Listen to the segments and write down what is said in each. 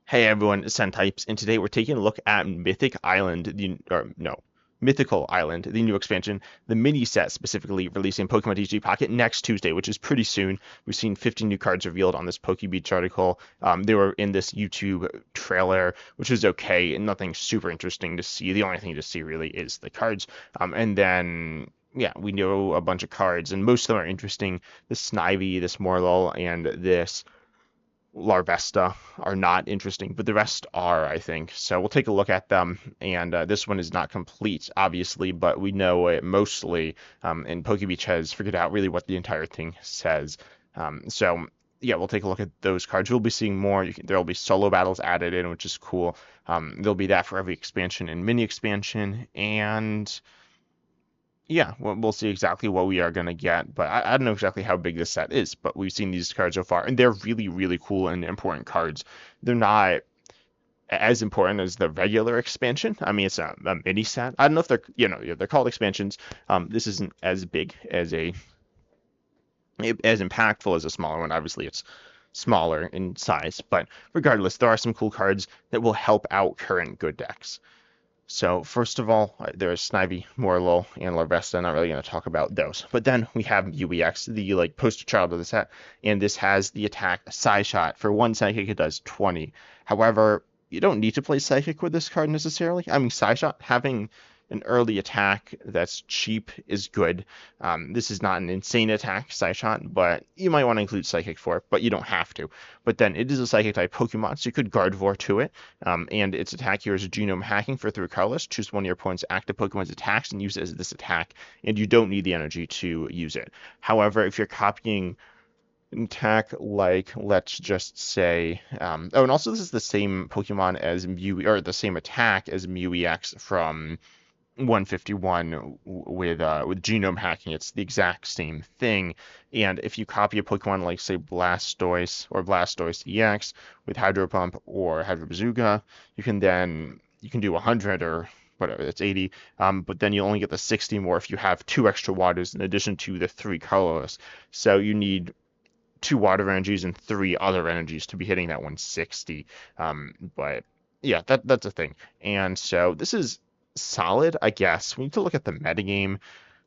Hey everyone, it's Types, and today we're taking a look at Mythic Island, Mythical Island, the new expansion, the mini set specifically releasing Pokemon TCG Pocket next Tuesday, which is pretty soon. We've seen 50 new cards revealed on this PokeBeach article. They were in this YouTube trailer, which is okay, and nothing super interesting to see. The only thing to see really is the cards. And then yeah, we know a bunch of cards, and most of them are interesting. This Snivy, this Morlul, and this Larvesta are not interesting, but the rest are, I think. So we'll take a look at them. And this one is not complete, obviously, but we know it mostly. And PokeBeach has figured out really what the entire thing says. So yeah, we'll take a look at those cards. We'll be seeing more. There'll be solo battles added in, which is cool. There'll be that for every expansion and mini expansion. And yeah, we'll see exactly what we are going to get, but I don't know exactly how big this set is, but we've seen these cards so far, and they're really, really cool and important cards. They're not as important as the regular expansion. I mean, it's a mini set. I don't know if they're, yeah, they're called expansions. This isn't as big as as impactful as a smaller one. Obviously, it's smaller in size, but regardless, there are some cool cards that will help out current good decks. So first of all, there's Snivy, Morlul, and Larvesta. Not really going to talk about those. But then we have UEX, the poster child of the set, and this has the attack Psy Shot. For one Psychic, it does 20. However, you don't need to play Psychic with this card necessarily. I mean, Psy Shot, having an early attack that's cheap is good. This is not an insane attack, Psyshot, but you might want to include Psychic for it, but you don't have to. But then it is a Psychic type Pokemon, so you could Gardevoir to it, and its attack here is Genome Hacking for 3 colors. Choose one of your opponent's active Pokemon's attacks and use it as this attack, and you don't need the energy to use it. However, if you're copying an attack like, let's just say, oh, and also this is the same Pokemon as Mew, or the same attack as Mew-EX from 151 with genome hacking. It's the exact same thing. And if you copy a Pokemon like, say, Blastoise or Blastoise EX with Hydro Pump or Hydro Bazooka, you can do 100 or whatever, that's 80. But then you only get the 60 more if you have 2 extra waters in addition to the 3 colorless. So you need 2 water energies and 3 other energies to be hitting that 160. But yeah, that's a thing. And so this is solid, I guess. We need to look at the metagame,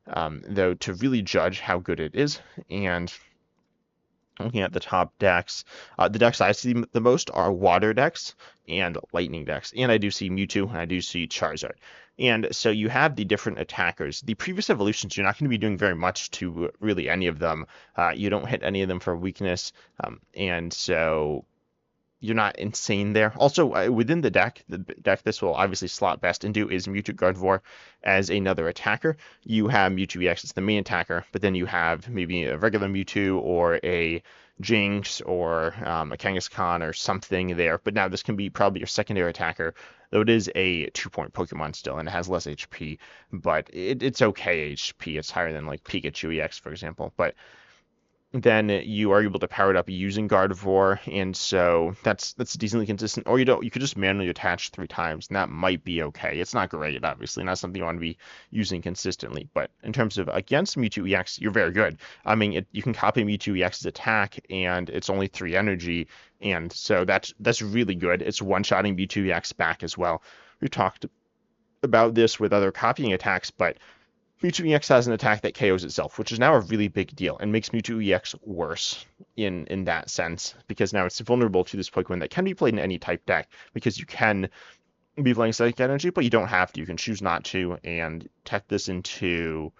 though, to really judge how good it is. And looking at the top decks, the decks I see the most are water decks and lightning decks. And I do see Mewtwo, and I do see Charizard. And so you have the different attackers. The previous evolutions, you're not going to be doing very much to really any of them. You don't hit any of them for weakness. And so you're not insane there. Also, within the deck this will obviously slot best into is Mewtwo Gardevoir as another attacker. You have Mewtwo EX as the main attacker, but then you have maybe a regular Mewtwo or a Jinx or a Kangaskhan or something there. But now this can be probably your secondary attacker, though it is a 2-point Pokemon still, and it has less HP, but it's okay HP. It's higher than like Pikachu EX, for example. But then you are able to power it up using Gardevoir, and so that's decently consistent. Or you could just manually attach 3 times, and that might be okay. It's not great, obviously, not something you want to be using consistently. But in terms of against Mewtwo EX, you're very good. I mean, you can copy Mewtwo EX's attack, and it's only 3 energy, and so that's really good. It's one-shotting Mewtwo EX back as well. We've talked about this with other copying attacks, but Mewtwo EX has an attack that KOs itself, which is now a really big deal and makes Mewtwo EX worse in that sense, because now it's vulnerable to this Pokemon that can be played in any type deck, because you can be playing Psychic Energy, but you don't have to. You can choose not to and tech this into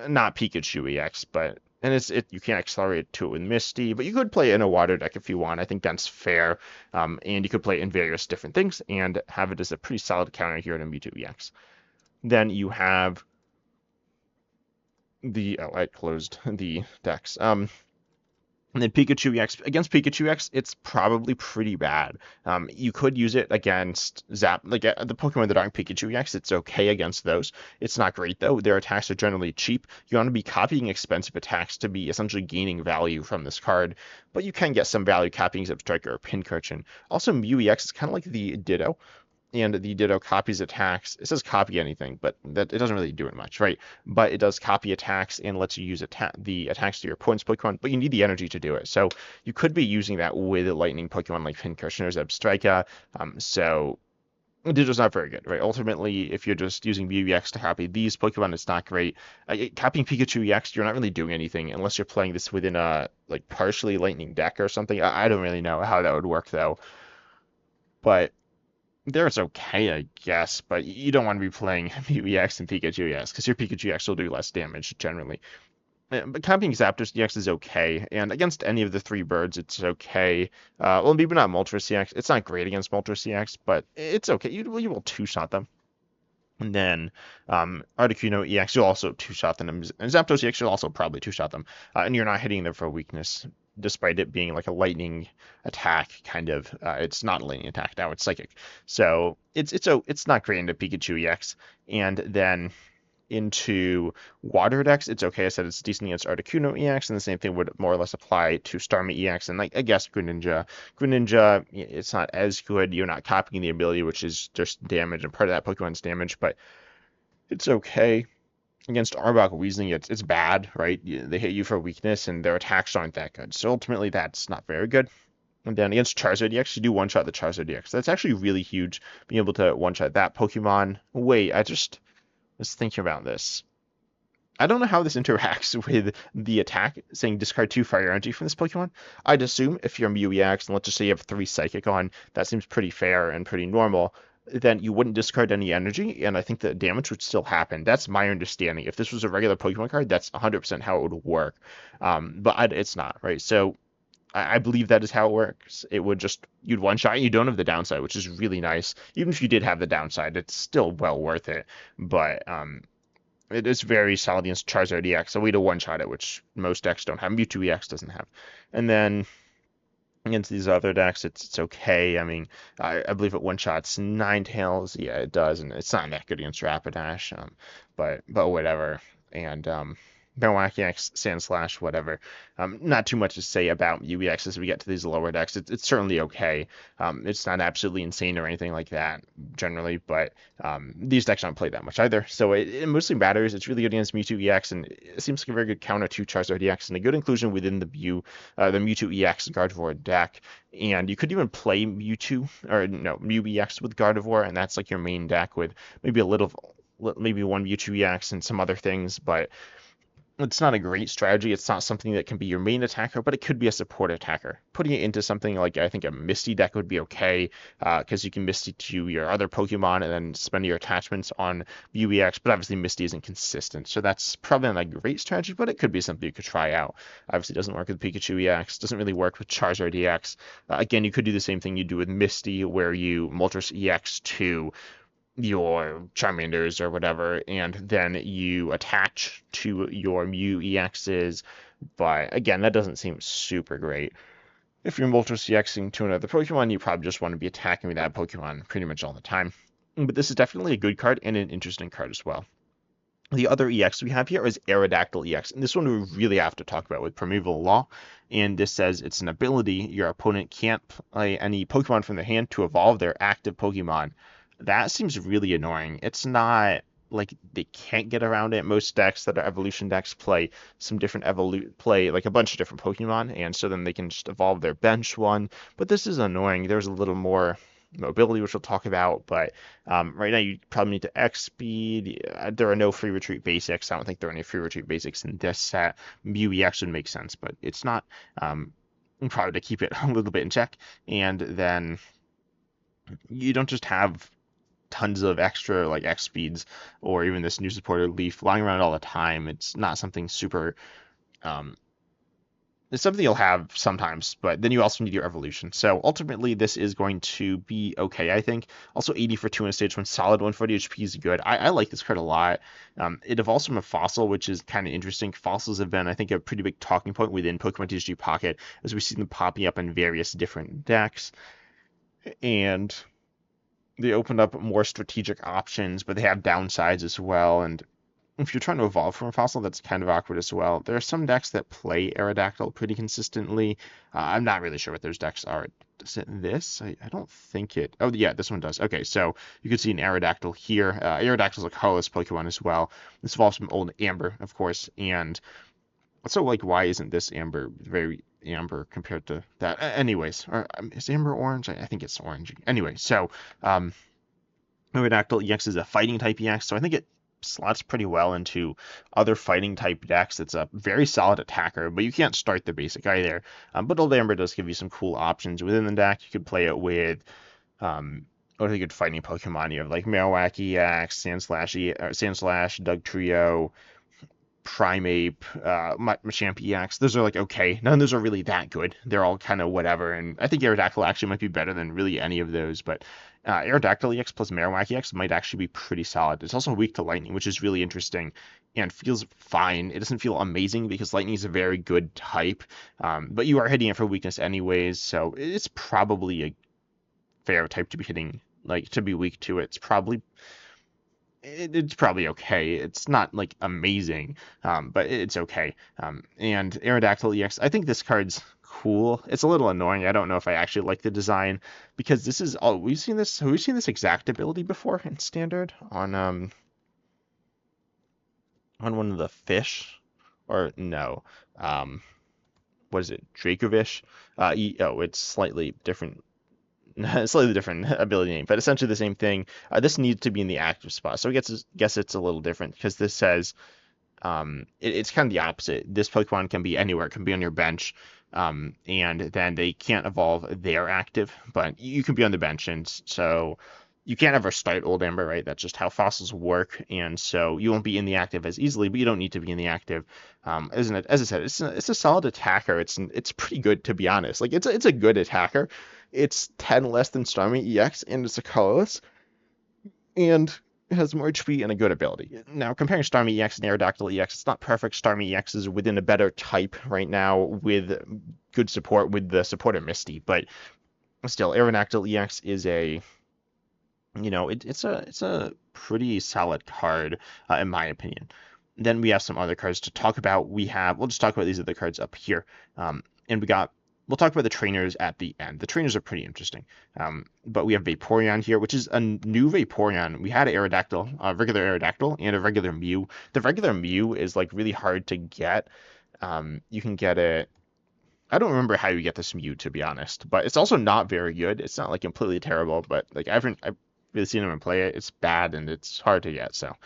not Pikachu EX, but you can't accelerate to it with Misty, but you could play it in a water deck if you want. I think that's fair. And you could play it in various different things and have it as a pretty solid counter here in Mewtwo EX. Then you have I closed the decks. And then Pikachu EX, against Pikachu EX, it's probably pretty bad. You could use it against the Pokemon that aren't Pikachu EX. It's okay against those. It's not great, though. Their attacks are generally cheap. You want to be copying expensive attacks to be essentially gaining value from this card, but you can get some value copying Zipstriker or Pincurchin. Also, Mew EX is kind of like the Ditto, and the Ditto copies attacks. It says copy anything, but that it doesn't really do it much, right? But it does copy attacks and lets you use the attacks to your opponent's Pokemon, but you need the energy to do it. So you could be using that with lightning Pokemon like Pincushion or Zebstrika. So Ditto's not very good, right? Ultimately, if you're just using Mew EX to copy these Pokemon, it's not great. Copying Pikachu EX, you're not really doing anything unless you're playing this within a like partially lightning deck or something. I don't really know how that would work though, but there's okay, I guess. But you don't want to be playing Mew EX and Pikachu EX because your Pikachu EX will do less damage generally. But copying Zapdos EX is okay, and against any of the three birds, it's okay. Well, maybe not Moltres EX. It's not great against Moltres EX, but it's okay. You will two-shot them. And then Articuno EX, you'll also two-shot them. And Zapdos EX, you'll also probably two-shot them. And you're not hitting them for weakness, despite it being like a lightning attack, kind of. It's not a lightning attack now, it's psychic. So it's not great into Pikachu EX. And then into water decks, it's okay. I said it's decent against Articuno EX, and the same thing would more or less apply to Starmie EX and like I guess Greninja. Greninja, it's not as good. You're not copying the ability, which is just damage, and part of that Pokemon's damage, but it's okay. Against Arbok Weezing, it's bad, right? They hit you for weakness, and their attacks aren't that good. So ultimately, that's not very good. And then against Charizard EX, you do one-shot the Charizard EX. That's actually really huge, being able to one-shot that Pokemon. Wait, I just was thinking about this. I don't know how this interacts with the attack, saying discard 2 fire energy from this Pokemon. I'd assume if you're Mew EX, and let's just say you have 3 Psychic on, that seems pretty fair and pretty normal, then you wouldn't discard any energy, and I think the damage would still happen. That's my understanding. If this was a regular Pokemon card, that's 100% how it would work. But it's not, right? So I believe that is how it works. It would just, you'd one-shot, and you don't have the downside, which is really nice. Even if you did have the downside, it's still well worth it. But it is very solid against Charizard EX, a way to one-shot it, which most decks don't have. Mewtwo EX doesn't have. And then against these other decks, it's okay. I mean, I believe it one-shots Ninetales. Yeah, it does, and it's not that good against Rapidash. But whatever. And Marowak EX, Sandslash, whatever. Not too much to say about UEX as we get to these lower decks. It's certainly okay. It's not absolutely insane or anything like that, generally, but these decks don't play that much either. So it mostly matters. It's really good against Mewtwo EX, and it seems like a very good counter to Charizard EX, and a good inclusion within the Mewtwo EX Gardevoir deck. And you could even play Mewtwo, or no, Mew EX with Gardevoir, and that's like your main deck with maybe maybe one Mewtwo EX and some other things, but it's not a great strategy. It's not something that can be your main attacker, but it could be a support attacker. Putting it into something like, I think, a Misty deck would be okay, because you can Misty to your other Pokemon and then spend your attachments on UEX, but obviously Misty isn't consistent, so that's probably not a great strategy, but it could be something you could try out. Obviously, it doesn't work with Pikachu EX, doesn't really work with Charizard EX. Again, you could do the same thing you do with Misty, where you Moltres EX to your Charmanders or whatever, and then you attach to your Mew EXs, but again, that doesn't seem super great. If you're Moltres EXing to another Pokemon, you probably just want to be attacking with that Pokemon pretty much all the time. But this is definitely a good card and an interesting card as well. The other EX we have here is Aerodactyl EX, and this one we really have to talk about with Primeval Law. And this says it's an ability your opponent can't play any Pokemon from their hand to evolve their active Pokemon. That seems really annoying. It's not like they can't get around it. Most decks that are evolution decks play some different play like a bunch of different Pokemon, and so then they can just evolve their bench one. But this is annoying. There's a little more mobility, which we'll talk about, but right now you probably need to X speed. There are no free retreat basics. I don't think there are any free retreat basics in this set. Mew EX would make sense, but it's not. Probably to keep it a little bit in check, and then you don't just have tons of extra like X speeds or even this new supporter Leaf flying around all the time. It's not something super. It's something you'll have sometimes, but then you also need your evolution. So ultimately, this is going to be okay, I think. Also, 80 for 2 in a stage 1, solid 140 HP is good. I like this card a lot. It evolves from a fossil, which is kind of interesting. Fossils have been, I think, a pretty big talking point within Pokemon TCG Pocket, as we see them popping up in various different decks. And they opened up more strategic options, but they have downsides as well. And if you're trying to evolve from a fossil, that's kind of awkward as well. There are some decks that play Aerodactyl pretty consistently. I'm not really sure what those decks are. Does it this? I don't think it. Oh, yeah, this one does. Okay, so you can see an Aerodactyl here. Aerodactyl is a colorless Pokemon as well. This evolves from old Amber, of course. And so, like, why isn't this Amber very amber compared to that? Anyways, is Amber orange? I think it's orange. Anyway, so um, Aerodactyl EX is a fighting type EX, so I think it slots pretty well into other fighting type decks. It's a very solid attacker, but you can't start the basic either. But Old Amber does give you some cool options within the deck. You could play it with what are the good fighting Pokemon? You have like Marowak EX, Sandslash, Dugtrio, Primeape, Machamp EX. Those are like okay. None of those are really that good. They're all kind of whatever. And I think Aerodactyl actually might be better than really any of those. But Aerodactyl EX plus Marowak EX might actually be pretty solid. It's also weak to Lightning, which is really interesting and feels fine. It doesn't feel amazing because Lightning is a very good type, but you are hitting it for weakness anyways, so it's probably a fair type to be hitting, like to be weak to it. It's probably okay. It's not like amazing, but it's okay. And Aerodactyl EX, I think this card's cool. It's a little annoying. I don't know if I actually like the design because this is all we've seen this exact ability before in standard on one of the fish or no. Um, what is it? Dracovish? It's slightly different. Slightly different ability name, but essentially the same thing. This needs to be in the active spot, so I guess it's a little different because this says it's kind of the opposite. This Pokemon can be anywhere, it can be on your bench, and then they can't evolve their active, but you can be on the bench, and so you can't ever start Old Amber, right? That's just how fossils work, and so you won't be in the active as easily, but you don't need to be in the active. Isn't it? As I said, it's a solid attacker. It's pretty good to be honest. Like it's a good attacker. It's 10 less than Starmie EX, and it's a colorless, and it has more HP and a good ability. Now, comparing Starmie EX and Aerodactyl EX, it's not perfect. Starmie EX is within a better type right now with good support with the support of Misty, but still, Aerodactyl EX is it's a pretty solid card in my opinion. Then we have some other cards to talk about. We'll just talk about these other cards up here, and we'll talk about the trainers at the end. The trainers are pretty interesting. But we have Vaporeon here, which is a new Vaporeon. We had Aerodactyl, a regular Aerodactyl, and a regular Mew. The regular Mew is like really hard to get. You can get it. I don't remember how you get this Mew to be honest, but it's also not very good. It's not like completely terrible, but like I've really seen anyone play it. It's bad and it's hard to get. So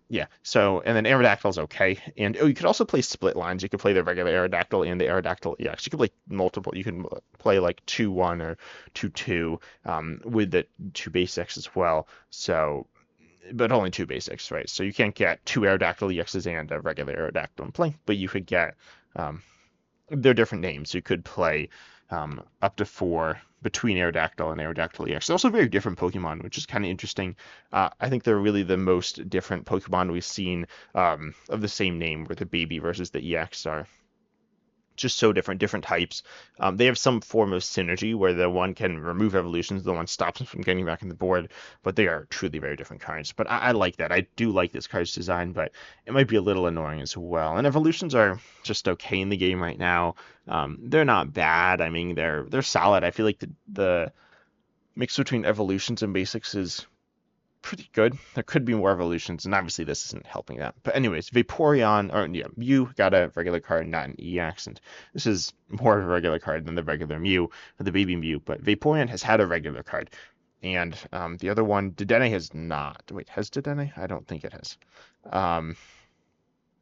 yeah. So, and then Aerodactyl's okay. And you could also play split lines. You could play the regular Aerodactyl and the Aerodactyl EX. You could play multiple. You can play like 2-1 or 2-2 with the two basics as well. So, but only two basics, right? So you can't get two Aerodactyl EXs and a regular Aerodactyl in play, but you could get they're different names. You could play up to 4 between Aerodactyl and Aerodactyl EX. They're also very different Pokemon, which is kind of interesting. I think they're really the most different Pokemon we've seen of the same name, where the baby versus the EX are just so different types. They have some form of synergy where the one can remove evolutions, the one stops them from getting back on the board, but they are truly very different cards. But I like that. I do like this card's design, but it might be a little annoying as well. And evolutions are just okay in the game right now. They're not bad. I mean, they're solid. I feel like the mix between evolutions and basics is pretty good. There could be more evolutions, and obviously this isn't helping that. But anyways, Vaporeon, or yeah, Mew got a regular card, not an EX, and this is more of a regular card than the regular Mew, the baby Mew. But Vaporeon has had a regular card, and the other one, Dedenne, has not. Wait, has Dedenne? I don't think it has. Um,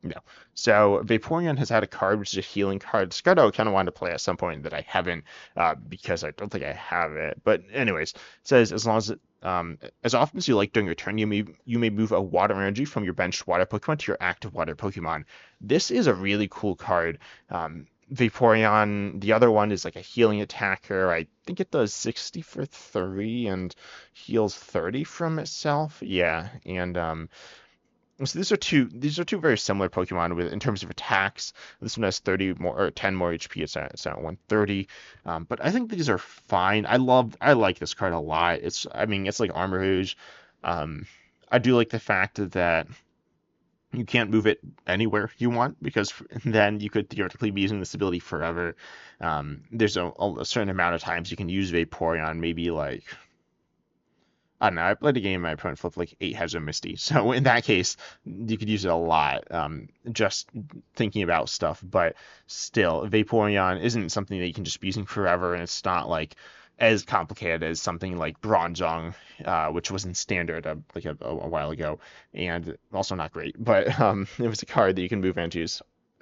no. So Vaporeon has had a card which is a healing card. This card I kind of wanted to play at some point that I haven't because I don't think I have it. But anyways, it says as often as you like during your turn, you may move a water energy from your benched water Pokemon to your active water Pokemon. This is a really cool card. Vaporeon, the other one is like a healing attacker. I think it does 60 for 3 and heals 30 from itself. Yeah, and so these are two very similar Pokemon in terms of attacks. This one has 30 more or 10 more HP. It's at 130. But I think these are fine. I like this card a lot. It's like Armor Rouge. I do like the fact that You can't move it anywhere you want because then you could theoretically be using this ability forever. There's a certain amount of times you can use Vaporeon, maybe like I don't know. I played a game my opponent flipped like 8 heads of Misty. So in that case, you could use it a lot, just thinking about stuff. But still, Vaporeon isn't something that you can just be using forever, and it's not like as complicated as something like Bronzong, which was in standard like a while ago, and also not great. But it was a card that you can move into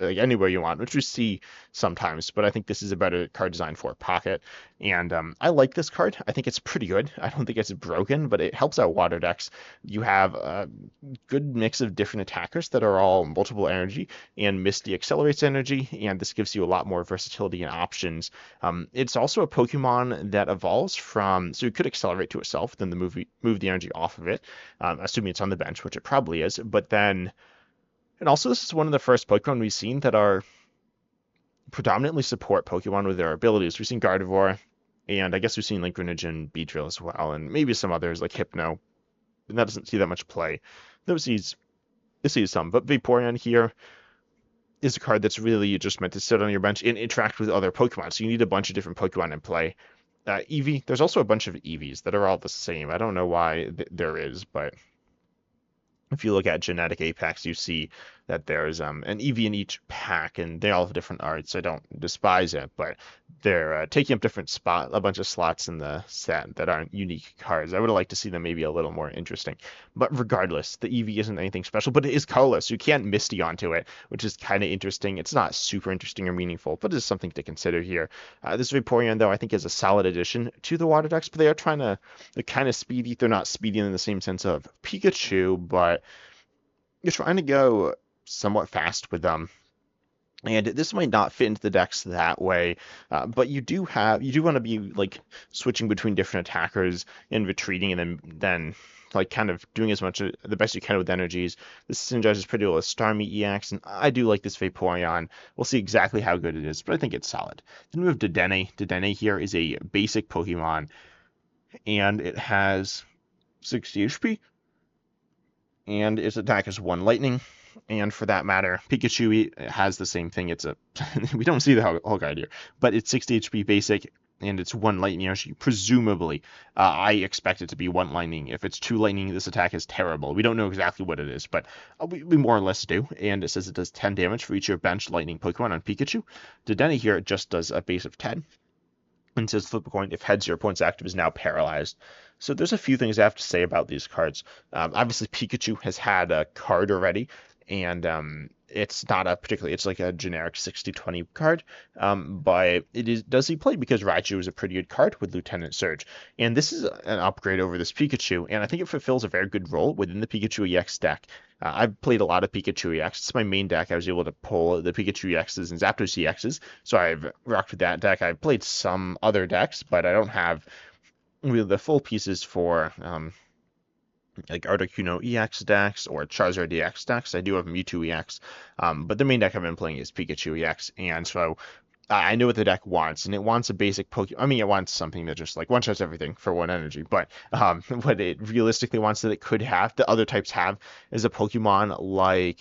like anywhere you want, which we see sometimes. But I think this is a better card design for Pocket. And I like this card. I think it's pretty good. I don't think it's broken, but it helps out water decks. You have a good mix of different attackers that are all multiple energy, and Misty accelerates energy, and this gives you a lot more versatility and options. It's also a Pokemon that evolves from, so it could accelerate to itself, then move the energy off of it, assuming it's on the bench, which it probably is. But then, and also this is one of the first Pokemon we've seen that are predominantly support Pokemon with their abilities. We've seen Gardevoir, and I guess we've seen like Greninja, Beedrill as well, and maybe some others like Hypno. And that doesn't see that much play. Those sees some, but Vaporeon here is a card that's really just meant to sit on your bench and interact with other Pokemon. So you need a bunch of different Pokemon in play. Eevee, there's also a bunch of Eevees that are all the same. I don't know why there is, but if you look at Genetic Apex, you see that there's an Eevee in each pack, and they all have different arts. I don't despise it, but they're taking up a bunch of slots in the set that aren't unique cards. I would like to see them maybe a little more interesting. But regardless, the Eevee isn't anything special, but it is colorless. You can't Misty onto it, which is kind of interesting. It's not super interesting or meaningful, but it's something to consider here. This Vaporeon, though, I think is a solid addition to the Water decks, but they're kind of speedy. They're not speedy in the same sense of Pikachu, but you're trying to go somewhat fast with them. And this might not fit into the decks that way, but you do want to be like switching between different attackers and retreating, and then like kind of doing as much the best you can with energies. This synergizes pretty well with Starmie EX, and I do like this Vaporeon. We'll see exactly how good it is, but I think it's solid. Then we have Dedenne. Dedenne here is a basic Pokemon, and it has 60 HP, and its attack is 1 lightning. And for that matter, Pikachu has the same thing. It's a we don't see the whole guide here, but it's 60 HP basic, and it's 1 lightning energy. Presumably, I expect it to be 1 lightning. If it's 2 lightning, this attack is terrible. We don't know exactly what it is, but we more or less do. And it says it does 10 damage for each of your bench lightning Pokemon on Pikachu. Dedenne here just does a base of 10. And says flip a coin. If heads, your opponent's active is now paralyzed. So there's a few things I have to say about these cards. Obviously, Pikachu has had a card already, and it's not a particularly, it's like a generic 60-20 card, but does he play because Raichu is a pretty good card with Lieutenant Surge, and this is an upgrade over this Pikachu, and I think it fulfills a very good role within the Pikachu EX deck. I've played a lot of Pikachu EX. It's my main deck. I was able to pull the Pikachu EXs and Zapdos EXs, so I've rocked with that deck. I've played some other decks, but I don't have really the full pieces for like Articuno EX decks or Charizard EX decks. I do have Mewtwo EX, but the main deck I've been playing is Pikachu EX, and so I know what the deck wants, and it wants a basic Pokemon. I mean, it wants something that just like one-shots everything for 1 energy, but what it realistically wants that it could have, the other types have, is a Pokemon like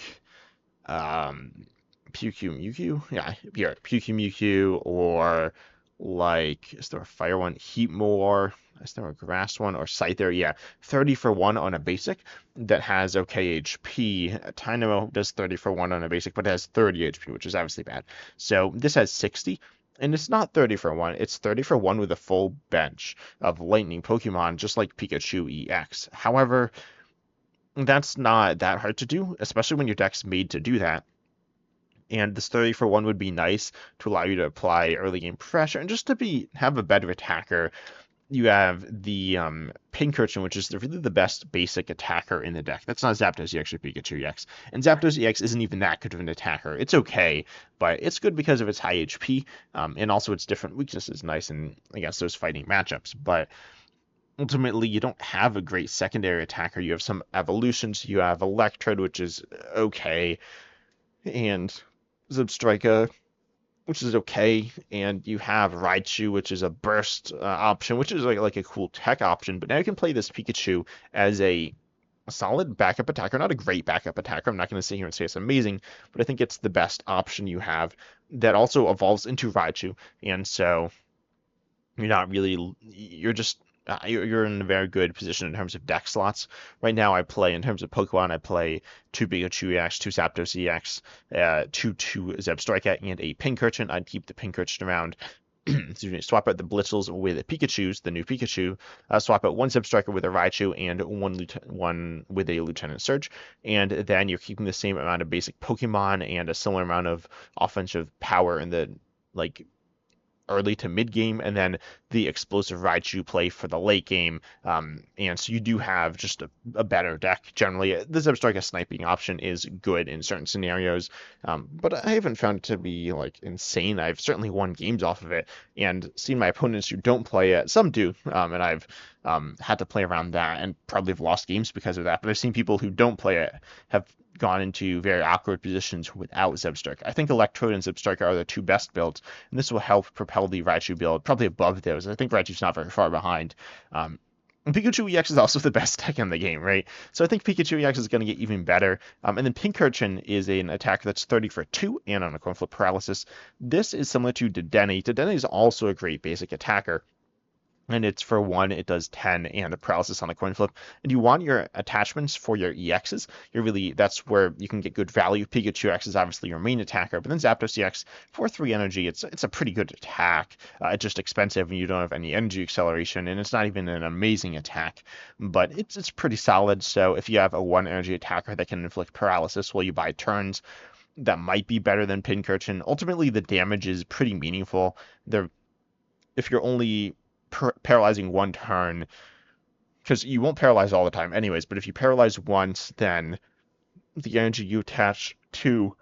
Mewtwo? Yeah, here, Mewtwo, or like, is there a fire one? Heatmore? Is there a grass one? Or Scyther? Yeah, 30 for 1 on a basic that has okay HP. Dynamo does 30 for 1 on a basic, but it has 30 HP, which is obviously bad. So this has 60, and it's not 30 for 1. It's 30 for 1 with a full bench of lightning Pokemon, just like Pikachu EX. However, that's not that hard to do, especially when your deck's made to do that. And this 30 for 1 would be nice to allow you to apply early game pressure and just to have a better attacker. You have the Pincurchin, which is really the best basic attacker in the deck. That's not Zapdos EX or Pikachu EX. And Zapdos EX isn't even that good of an attacker. It's okay, but it's good because of its high HP, and also its different weaknesses. Nice and against those fighting matchups. But ultimately, you don't have a great secondary attacker. You have some evolutions. You have Electrode, which is okay, and Zebstrika, which is okay, and you have Raichu, which is a burst option, which is like a cool tech option. But now you can play this Pikachu as a a solid backup attacker, not a great backup attacker. I'm not going to sit here and say it's amazing, but I think it's the best option you have that also evolves into Raichu. And so you're not really, you're just, you're in a very good position in terms of deck slots. Right now, I play, in terms of Pokemon, I play two Pikachu EX, two Zapdos EX, two Zebstrika, and a Pincurchin. I'd keep the Pincurchin around. Excuse me, swap out the Blitzels with Pikachus, the new Pikachu, swap out one Zebstrika with a Raichu and one with a Lieutenant Surge, and then you're keeping the same amount of basic Pokemon and a similar amount of offensive power in the like early to mid game, and then the explosive Raichu play for the late game. And so you do have just a better deck generally. The Zebstrika sniping option is good in certain scenarios, but I haven't found it to be like insane. I've certainly won games off of it and seen my opponents who don't play it. Some do, and I've had to play around that and probably have lost games because of that. But I've seen people who don't play it have gone into very awkward positions without Zebstrika. I think Electrode and Zebstrika are the two best builds, and this will help propel the Raichu build probably above those. I think Raichu's not very far behind. And Pikachu EX is also the best deck in the game, right? So I think Pikachu EX is going to get even better. And then Pincurchin is an attacker that's 30 for 2 and on a coin flip paralysis. This is similar to Dedenne. Dedenne is also a great basic attacker. And it's for 1, it does 10 and a paralysis on a coin flip. And you want your attachments for your EXs. That's where you can get good value. Pikachu EX is obviously your main attacker, but then Zapdos EX for 3 energy, it's a pretty good attack. It's just expensive and you don't have any energy acceleration, and it's not even an amazing attack, but it's pretty solid. So if you have a 1 energy attacker that can inflict paralysis while you buy turns, that might be better than Pincurchin. Ultimately, the damage is pretty meaningful. If you're only paralyzing 1 turn, because you won't paralyze all the time anyways, but if you paralyze once, then the energy you attach to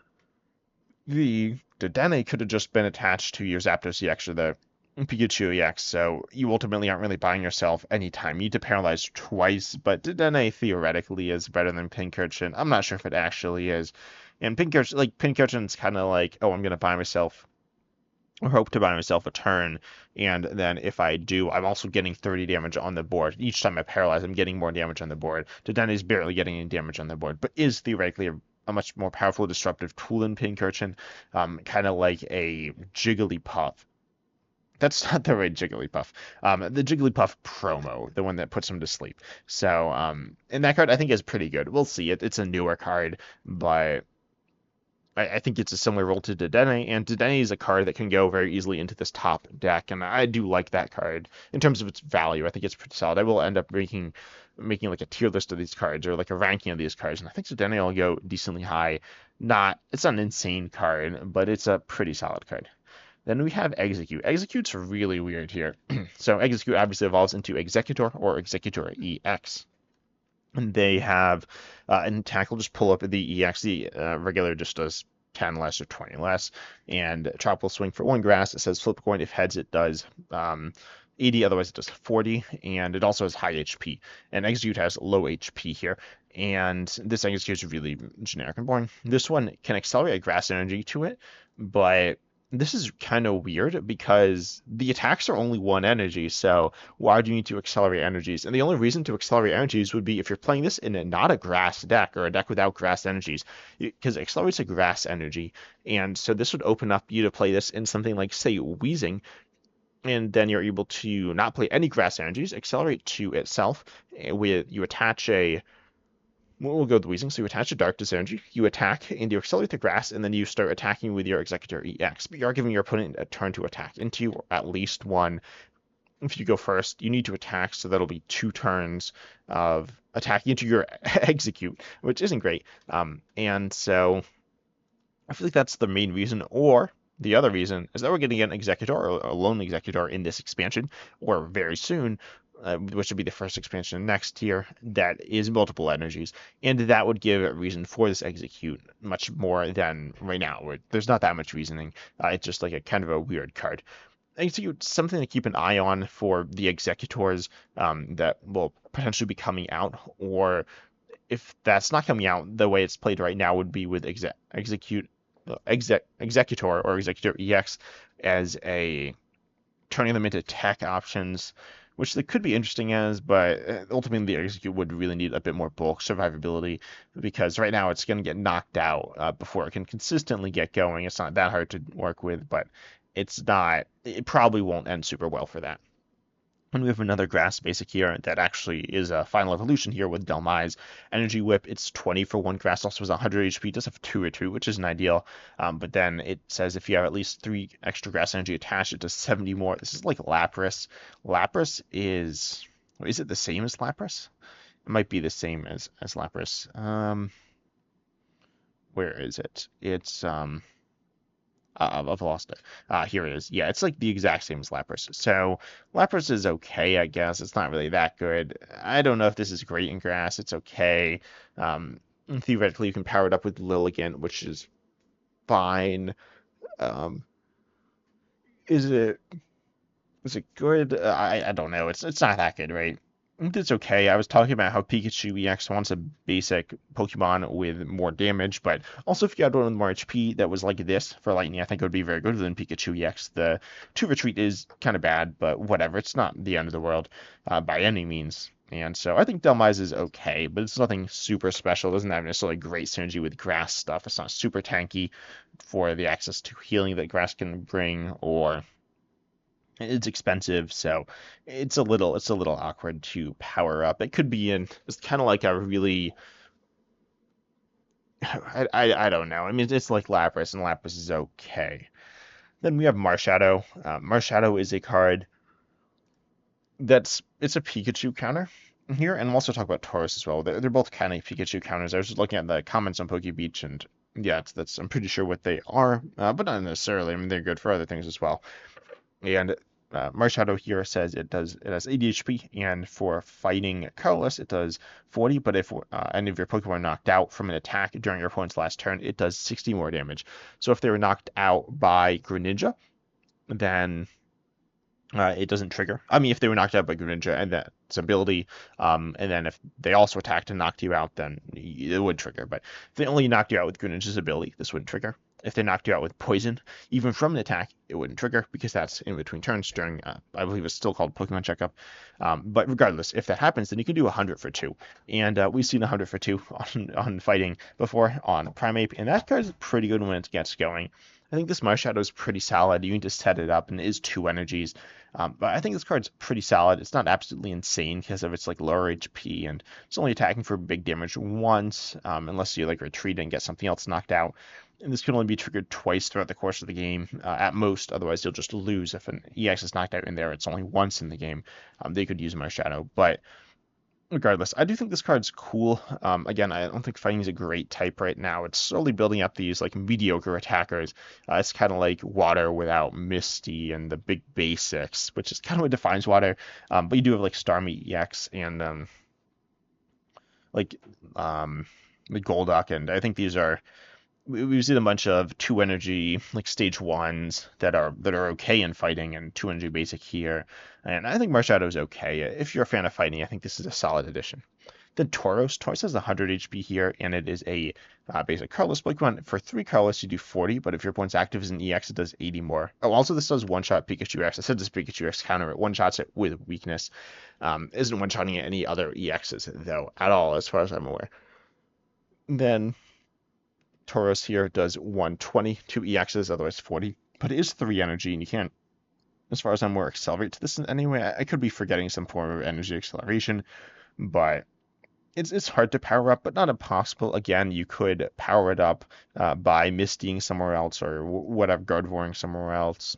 the Dedenne could have just been attached to your Zapdos EX or the Pikachu EX, so you ultimately aren't really buying yourself any time. You need to paralyze twice, but Dedenne theoretically is better than Pincurchin. I'm not sure if it actually is. And Pincurchin's kind of like, oh, I'm going to buy myself or hope to buy myself a turn, and then if I do, I'm also getting 30 damage on the board. Each time I paralyze, I'm getting more damage on the board. Dedenne is barely getting any damage on the board, but is theoretically a much more powerful disruptive tool than Pincurchin, kind of like a Jigglypuff. That's not the right Jigglypuff. The Jigglypuff promo, the one that puts him to sleep. So, and that card I think is pretty good. We'll see. It's a newer card, but I think it's a similar role to Dedenne, and Dedenne is a card that can go very easily into this top deck, and I do like that card in terms of its value. I think it's pretty solid. I will end up making like a tier list of these cards or like a ranking of these cards, and I think Dedenne will go decently high. It's not an insane card, but it's a pretty solid card. Then we have Execute. Execute's really weird here. So Execute obviously evolves into Executor or Executor EX. And they have, and Tackle just pull up the EX. The regular just does 10 less or 20 less. And Tropical Swing for 1 grass. It says flip a coin. If heads, it does 80. Otherwise, it does 40. And it also has high HP. And Execute has low HP here. And this Execute is really generic and boring. This one can accelerate a grass energy to it, but this is kind of weird because the attacks are only 1 energy, so why do you need to accelerate energies? And the only reason to accelerate energies would be if you're playing this in not a grass deck or a deck without grass energies, because it accelerates a grass energy. And so this would open up you to play this in something like, say, Wheezing, and then you're able to not play any grass energies, accelerate to itself, you attach a we'll go with Wheezing. So you attach a Darkness energy, you attack, and you accelerate the grass, and then you start attacking with your Executor EX. But you are giving your opponent a turn to attack into, or at least 1. If you go first, you need to attack, so that'll be 2 turns of attacking into your Execute, which isn't great. And so I feel like that's the main reason, or the other reason is that we're going to get an Executor or a lone Executor in this expansion, or very soon, which would be the first expansion next year, that is multiple energies, and that would give a reason for this Execute much more than right now, where there's not that much reasoning. It's just like a kind of a weird card. Execute, something to keep an eye on for the Executors that will potentially be coming out, or if that's not coming out, the way it's played right now would be with Executor or Executor EX as a turning them into tech options, which they could be interesting as, but ultimately the execute would really need a bit more bulk survivability because right now it's going to get knocked out before it can consistently get going. It's not that hard to work with, but it's not. It probably won't end super well for that. And we have another grass basic here that actually is a final evolution here with Dhelmise. Energy Whip, it's 20 for one grass, also has 100 HP, does have 2 retreat, which isn't ideal. But then it says if you have at least 3 extra grass energy attached, it does 70 more. This is like Lapras. Lapras is it the same as Lapras? It might be the same as Lapras. Where is it? I've lost it. Here it is. Yeah, it's like the exact same as Lapras. So Lapras is okay, I guess. It's not really that good. I don't know if this is great in grass. It's okay. And theoretically, you can power it up with Lilligant, which is fine. Um, is it is it good? I don't know. It's not that good, right? It's okay. I was talking about how Pikachu EX wants a basic Pokemon with more damage, but also if you had one with more HP that was like this for Lightning, I think it would be very good than Pikachu EX. The 2 retreat is kind of bad, but whatever. It's not the end of the world by any means. And so I think Dhelmise is okay, but it's nothing super special. It doesn't have necessarily great synergy with grass stuff. It's not super tanky for the access to healing that grass can bring, or it's expensive, so it's a little awkward to power up. It could be it's kind of like a really I don't know. I mean, it's like Lapras, and Lapras is okay. Then we have Marshadow. Marshadow is a card it's a Pikachu counter here, and we'll also talk about Tauros as well. They're both kind of Pikachu counters. I was just looking at the comments on PokeBeach, and yeah, that's I'm pretty sure what they are, but not necessarily. I mean, they're good for other things as well. And Marshadow here says it has 80 HP, and for fighting colorless, it does 40. But if any of your Pokemon are knocked out from an attack during your opponent's last turn, it does 60 more damage. So if they were knocked out by Greninja, then it doesn't trigger. I mean, if they were knocked out by Greninja and that's ability, and then if they also attacked and knocked you out, then it would trigger. But if they only knocked you out with Greninja's ability, this wouldn't trigger. If they knocked you out with poison, even from an attack, it wouldn't trigger because that's in between turns during, I believe it's still called Pokemon Checkup. But regardless, if that happens, then you can do 100 for 2. And we've seen 100 for 2 on fighting before on Primeape, and that card is pretty good when it gets going. I think this Marshadow is pretty solid. You need to set it up, and it is 2 energies. But I think this card's pretty solid. It's not absolutely insane because of its like lower HP, and it's only attacking for big damage once, unless you like retreat and get something else knocked out. And this can only be triggered twice throughout the course of the game, at most. Otherwise, you'll just lose. If an EX is knocked out in there, it's only once in the game. They could use Marshadow, but regardless, I do think this card's cool. Again, I don't think fighting is a great type right now. It's slowly building up these like mediocre attackers. It's kind of like water without Misty and the big basics, which is kind of what defines water. But you do have like Starmie EX and like the Golduck, and I think these are we've seen a bunch of 2 energy like stage 1s that are okay in fighting, and 2 energy basic here. And I think Marshadow is okay. If you're a fan of fighting, I think this is a solid addition. Then Tauros has 100 HP here, and it is a basic colorless Pokemon. For 3 colorless, you do 40, but if your opponent's active as an EX, it does 80 more. Oh, also this does one-shot Pikachu X. I said this Pikachu X counter, it one-shots it with weakness. Isn't one-shotting any other EXs, though, at all, as far as I'm aware. Then Tauros here does 120, 2 EXs, otherwise 40. But it is 3 energy, and you can't, as far as I'm aware, accelerate to this in any way. I could be forgetting some form of energy acceleration, but it's hard to power up, but not impossible. Again, you could power it up by Mistying somewhere else, or whatever, Gardevoiring somewhere else,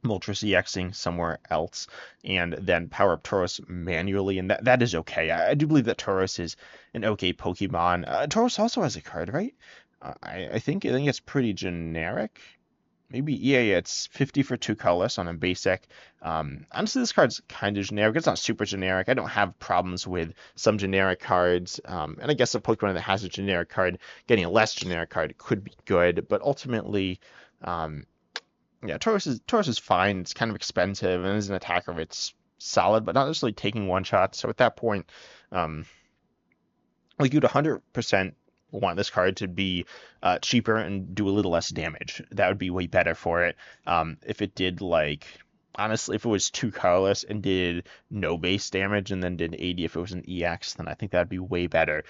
Moltres EXing somewhere else, and then power up Tauros manually, and that is okay. I do believe that Tauros is an okay Pokemon. Tauros also has a card, right? I think it's pretty generic. Maybe, yeah, it's 50 for 2 colorless on a basic. Honestly, this card's kind of generic. It's not super generic. I don't have problems with some generic cards. And I guess a Pokemon that has a generic card, getting a less generic card could be good. But ultimately, yeah, Tauros is fine. It's kind of expensive, and as an attacker, it's solid, but not necessarily taking one shot. So at that point, like you'd 100% want this card to be cheaper and do a little less damage. That would be way better for it. If it did like Honestly, if it was two colorless and did no base damage and then did 80 if it was an EX, then I think that'd be way better.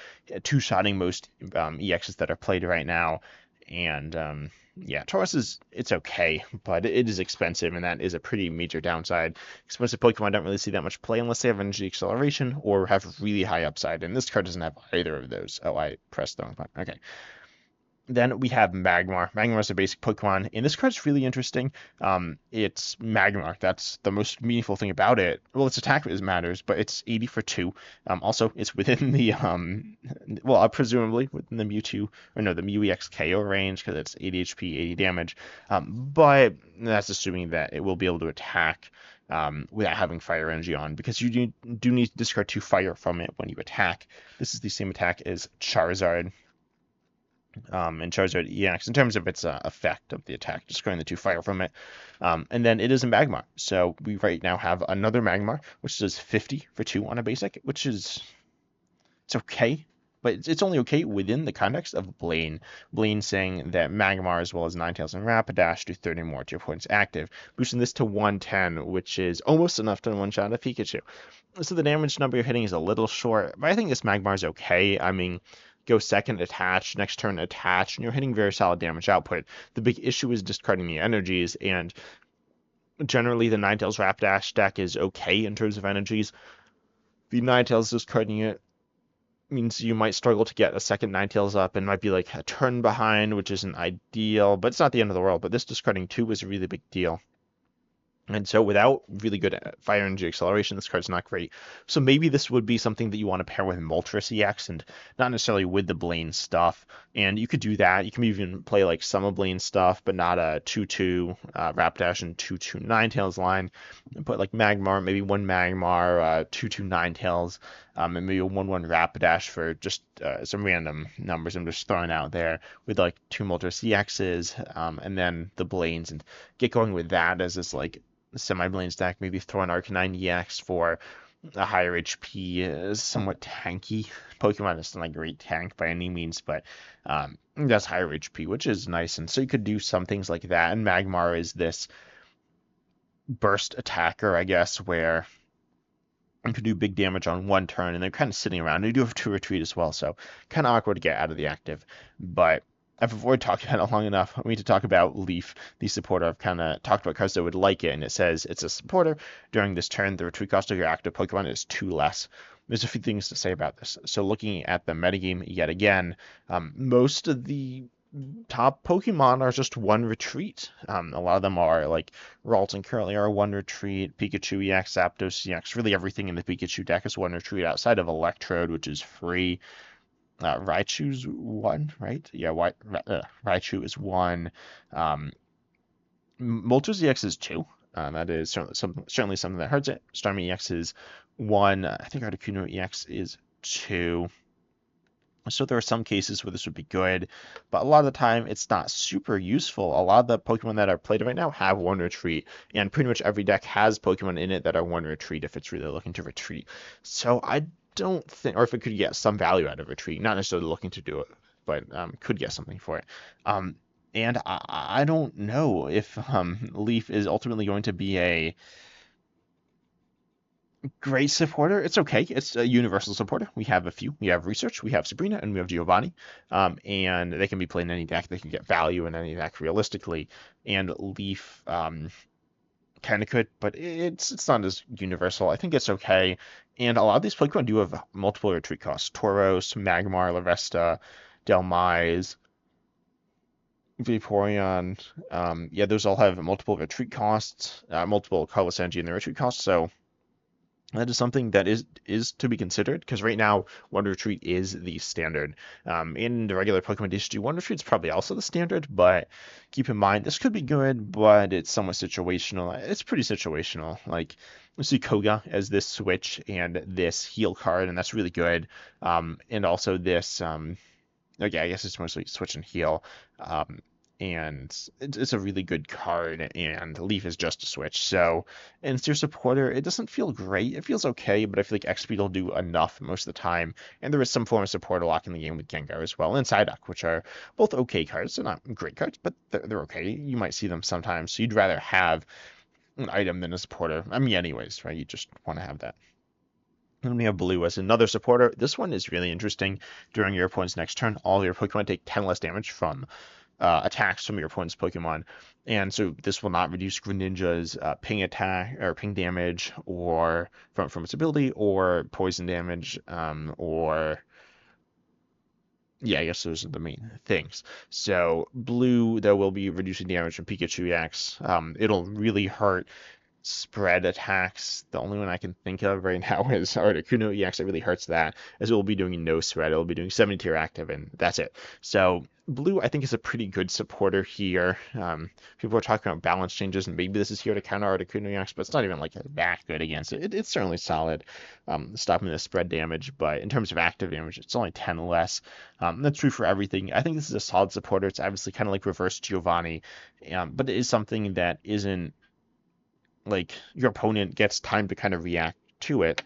Two-shotting most EXs that are played right now, and yeah, Tauros is it's okay, but it is expensive, and that is a pretty major downside. Expensive Pokemon don't really see that much play unless they have energy acceleration or have really high upside, and this card doesn't have either of those. Oh, I pressed the wrong button. Okay. Then we have Magmar. Magmar is a basic Pokemon, and this card's really interesting. It's Magmar. That's the most meaningful thing about it. Well, its attack is matters, but it's 80 for 2. Also, it's within the, well, presumably within the Mewtwo, or no, the Mew EX KO range, because it's 80 HP, 80 damage. But that's assuming that it will be able to attack without having fire energy on, because you do need to discard 2 fire from it when you attack. This is the same attack as Charizard and Charizard EX in terms of its effect of the attack, just going the 2 fire from it. And then it is a Magmar. So we right now have another Magmar, which does 50 for 2 on a basic, which is it's okay, but it's only okay within the context of Blaine. Blaine saying that Magmar as well as Ninetales and Rapidash do 30 more to your opponent's active, boosting this to 110, which is almost enough to one-shot a Pikachu. So the damage number you're hitting is a little short, but I think this Magmar is okay. I mean, go second, attach, next turn, attach, and you're hitting very solid damage output. The big issue is discarding the energies, and generally the Ninetales Rapidash deck is okay in terms of energies. The Ninetales discarding it means you might struggle to get a second Ninetales up and might be like a turn behind, which isn't ideal, but it's not the end of the world. But this discarding 2 is a really big deal. And so without really good fire energy acceleration, this card's not great. So maybe this would be something that you want to pair with Moltres EX and not necessarily with the Blaine stuff. And you could do that. You can even play like some of Blaine stuff, but not a 2-2 Rapidash and 2-2 Ninetales line. And put like Magmar, maybe one Magmar, 2-2 Ninetales, and maybe a 1-1 Rapidash for just some random numbers I'm just throwing out there with like 2 Moltres EXs, and then the Blaines, and get going with that as this like semi-Blaine stack, maybe throw an Arcanine EX for a higher HP, somewhat tanky Pokemon. It's not a great tank by any means, but that's higher HP, which is nice. And so you could do some things like that. And Magmar is this burst attacker, I guess, where you could do big damage on one turn, and they're kind of sitting around. You do have to retreat as well, so kind of awkward to get out of the active. But I've avoided talking about it long enough. I need to talk about Leaf, the supporter. I've kind of talked about cards that would like it, and it says it's a supporter. During this turn, the retreat cost of your active Pokemon is 2 less. There's a few things to say about this. So looking at the metagame yet again, most of the top Pokemon are just 1 retreat. A lot of them are like Ralton currently are 1 retreat, Pikachu EX, Zapdos EX. Really everything in the Pikachu deck is 1 retreat outside of Electrode, which is free. Raichu's 1, right? Yeah, Raichu is 1. Moltres EX is 2. That is certainly something that hurts it. Starmie EX is 1. I think Articuno EX is 2. So there are some cases where this would be good, but a lot of the time it's not super useful. A lot of the Pokemon that are played right now have 1 retreat, and pretty much every deck has Pokemon in it that are 1 retreat if it's really looking to retreat. So I don't think, or if it could get some value out of retreat, not necessarily looking to do it, but could get something for it. And I don't know if Leaf is ultimately going to be a great supporter. It's okay. It's a universal supporter. We have a few. We have Research, we have Sabrina, and we have Giovanni. And they can be played in any deck. They can get value in any deck realistically. And Leaf kind of could, but it's not as universal. I think it's okay. And a lot of these Pokemon do have multiple retreat costs. Tauros, Magmar, Larvesta, Dhelmise, Vaporeon. Yeah, those all have multiple retreat costs, multiple colorless energy in their retreat costs. So that is something that is to be considered, because right now 1 retreat is the standard. In the regular Pokemon TCG, 1 retreat is probably also the standard, but keep in mind this could be good, but it's somewhat situational. It's pretty situational. Like we see Koga as this switch and this heal card, and that's really good. And also this, okay, I guess it's mostly switch and heal. And it's a really good card, and Leaf is just a switch. So, and it's your supporter, it doesn't feel great. It feels okay, but I feel like X-Speed will do enough most of the time. And there is some form of supporter lock in the game with Gengar as well, and Psyduck, which are both okay cards. They're not great cards, but they're okay. You might see them sometimes. So you'd rather have an item than a supporter. I mean, anyways, right? You just want to have that. And we have blue as another supporter. This one is really interesting. During your opponent's next turn, all your Pokemon take 10 less damage from attacks from your opponent's Pokemon. And so this will not reduce Greninja's ping attack or ping damage or from its ability or poison damage or yeah, I guess those are the main things. So blue, though, will be reducing damage from Pikachu EX. It'll really hurt spread attacks. The only one I can think of right now is Articuno EX. It really hurts that, as it will be doing no spread. It'll be doing 70 tier active, and that's it. So blue, I think, is a pretty good supporter here. People are talking about balance changes, and maybe this is here to counter Articuno EX, but it's not even like that good against it. It's certainly solid, stopping the spread damage, but in terms of active damage, it's only 10 less. That's true for everything. I think this is a solid supporter. It's obviously kind of like reverse Giovanni, but it is something that isn't like your opponent gets time to kind of react to it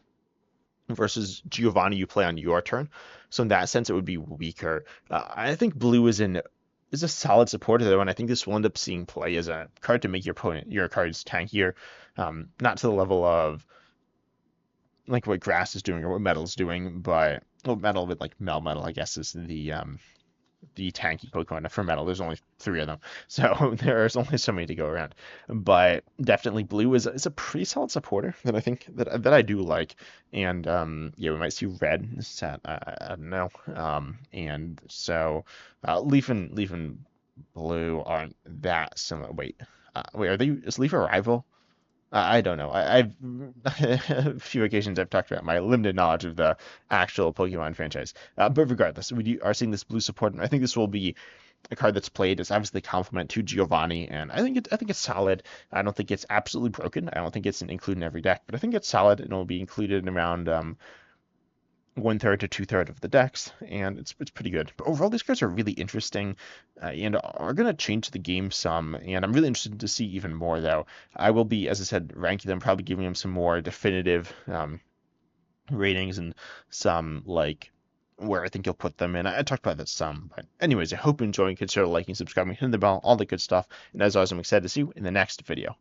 versus Giovanni you play on your turn. So in that sense, it would be weaker. I think blue is a solid supporter though, and I think this will end up seeing play as a card to make your cards tankier, not to the level of like what grass is doing or what metal's doing, but well, metal with like Melmetal, I guess, is the tanky Pokemon for metal. There's only 3 of them, so there's only so many to go around. But definitely blue is a pretty solid supporter that I think that I do like. And yeah, we might see red set. I don't know. And so Leaf and blue aren't that similar. Wait, is Leaf a rival? I don't know. I've a few occasions I've talked about my limited knowledge of the actual Pokemon franchise. But regardless, are seeing this blue support, and I think this will be a card that's played as obviously a complement to Giovanni, and I think it's solid. I don't think it's absolutely broken. I don't think it's included in every deck, but I think it's solid, and it'll be included in around 1/3 to 2/3 of the decks, and it's pretty good. But overall, these cards are really interesting and are going to change the game some, and I'm really interested to see even more, though. I will be, as I said, ranking them, probably giving them some more definitive ratings and some, like, where I think you'll put them in. I talked about that some, but anyways, I hope you're enjoying. Consider liking, subscribing, hitting the bell, all the good stuff, and as always, I'm excited to see you in the next video.